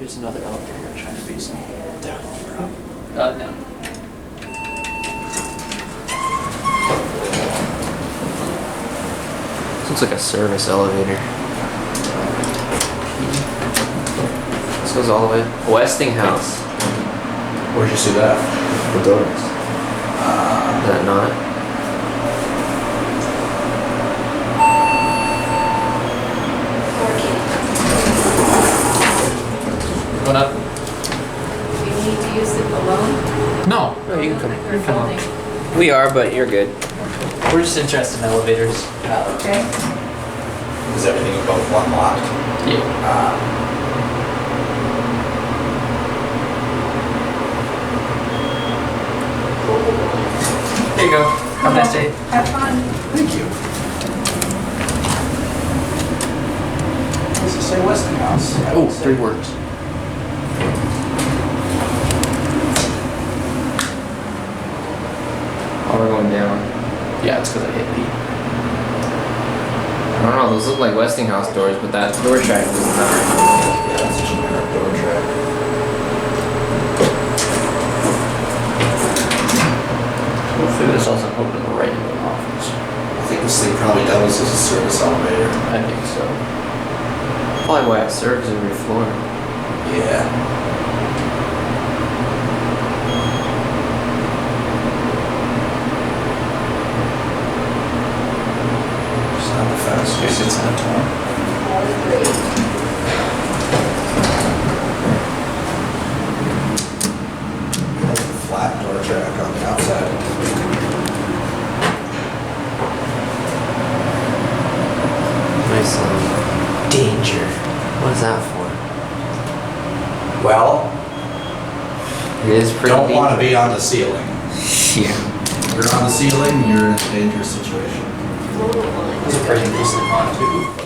There's another elevator here in China Basin. Down. No. This looks like a service elevator. This goes all the way. Westinghouse. Where'd you see that? The doors. Is that not? What up? Do you need to use it alone? No. No, you can come. You're filming. We are, but you're good. We're just interested in elevators. Oh, okay. Is everything above one lot? Yeah. There you go. Have a nice day. Have fun. Thank you. Does it say Westinghouse? Oh, 3 words. Oh, we're going down. Yeah, it's because I hit B. I don't know, those look like Westinghouse doors, but that door track does not. Yeah, that's a generic door track. Hopefully this doesn't open right into an office. I think this thing probably doubles as a service elevator. I think so. Probably why it serves every floor. Yeah. It's not the fastest. It's not torn. All 3. That's a flat door track on the outside. Nice danger. What is that for? Well, It is pretty don't deep. want to be on the ceiling. Yeah. If you're on the ceiling, you're in a dangerous situation. Little line. It's a pretty decent one too.